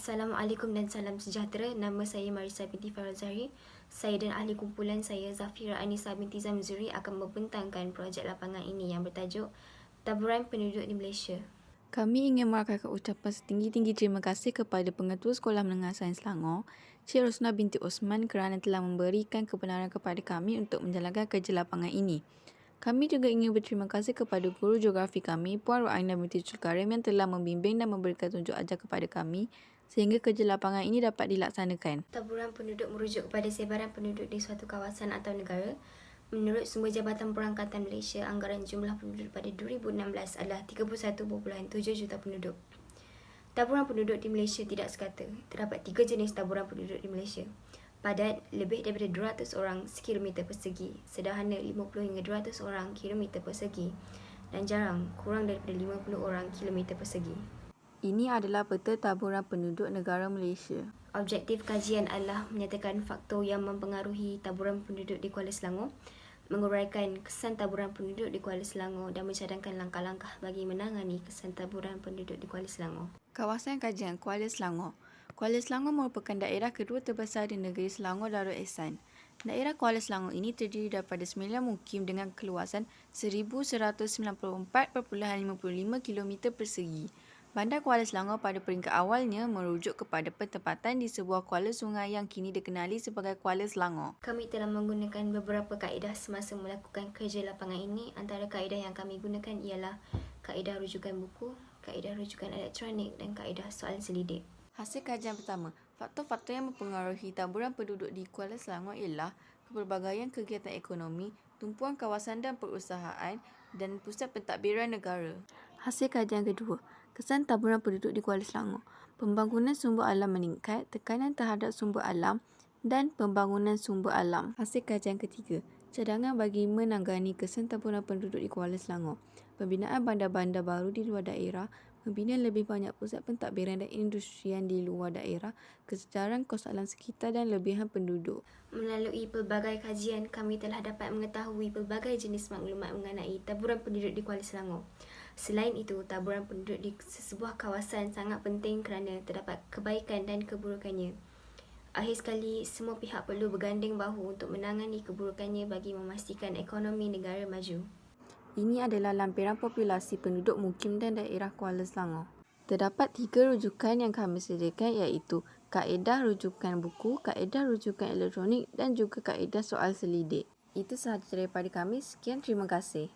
Assalamualaikum dan salam sejahtera. Nama saya Marisa binti Farazari. Saya dan ahli kumpulan saya Zafira Anisa binti Zamzuri akan membentangkan projek lapangan ini yang bertajuk Taburan Penduduk di Malaysia. Kami ingin merakamkan ucapan setinggi-tinggi terima kasih kepada Pengetua Sekolah Menengah Sains Selangor, Cik Rosnah binti Osman kerana telah memberikan kebenaran kepada kami untuk menjalankan kerja lapangan ini. Kami juga ingin berterima kasih kepada guru geografi kami, Puan Ruaina binti Zulkarim yang telah membimbing dan memberikan tunjuk ajar kepada kami sehingga kerja lapangan ini dapat dilaksanakan. Taburan penduduk merujuk kepada sebaran penduduk di suatu kawasan atau negara. Menurut Sumber Jabatan Perangkatan Malaysia, anggaran jumlah penduduk pada 2016 adalah 31.7 juta penduduk. Taburan penduduk di Malaysia tidak sekata. Terdapat 3 jenis taburan penduduk di Malaysia. Padat, lebih daripada 200 orang sekilometer persegi. Sederhana, 50 hingga 200 orang kilometer persegi. Dan jarang, kurang daripada 50 orang kilometer persegi. Ini adalah peta taburan penduduk negara Malaysia. Objektif kajian adalah menyatakan faktor yang mempengaruhi taburan penduduk di Kuala Selangor, menguraikan kesan taburan penduduk di Kuala Selangor dan mencadangkan langkah-langkah bagi menangani kesan taburan penduduk di Kuala Selangor. Kawasan kajian Kuala Selangor. Kuala Selangor merupakan daerah kedua terbesar di negeri Selangor Darul Ehsan. Daerah Kuala Selangor ini terdiri daripada 9 mukim dengan keluasan 1,194.55 km persegi. Bandar Kuala Selangor pada peringkat awalnya merujuk kepada penempatan di sebuah kuala sungai yang kini dikenali sebagai Kuala Selangor. Kami telah menggunakan beberapa kaedah semasa melakukan kerja lapangan ini. Antara kaedah yang kami gunakan ialah kaedah rujukan buku, kaedah rujukan elektronik dan kaedah soalan selidik. Hasil kajian pertama, faktor-faktor yang mempengaruhi taburan penduduk di Kuala Selangor ialah kepelbagaian kegiatan ekonomi, tumpuan kawasan dan perusahaan dan pusat pentadbiran negara. Hasil kajian kedua, kesan taburan penduduk di Kuala Selangor. Pembangunan sumber alam meningkat, tekanan terhadap sumber alam dan pembangunan sumber alam. Hasil kajian ketiga, cadangan bagi menangani kesan taburan penduduk di Kuala Selangor. Pembinaan bandar-bandar baru di luar daerah, membina lebih banyak pusat pentadbiran dan industrian di luar daerah, kesedaran kos alam sekitar dan lebihan penduduk. Melalui pelbagai kajian, kami telah dapat mengetahui pelbagai jenis maklumat mengenai taburan penduduk di Kuala Selangor. Selain itu, taburan penduduk di sesebuah kawasan sangat penting kerana terdapat kebaikan dan keburukannya. Akhir sekali, semua pihak perlu berganding bahu untuk menangani keburukannya bagi memastikan ekonomi negara maju. Ini adalah lampiran populasi penduduk mukim dan daerah Kuala Selangor. Terdapat 3 rujukan yang kami sediakan iaitu kaedah rujukan buku, kaedah rujukan elektronik dan juga kaedah soal selidik. Itu sahaja daripada kami. Sekian, terima kasih.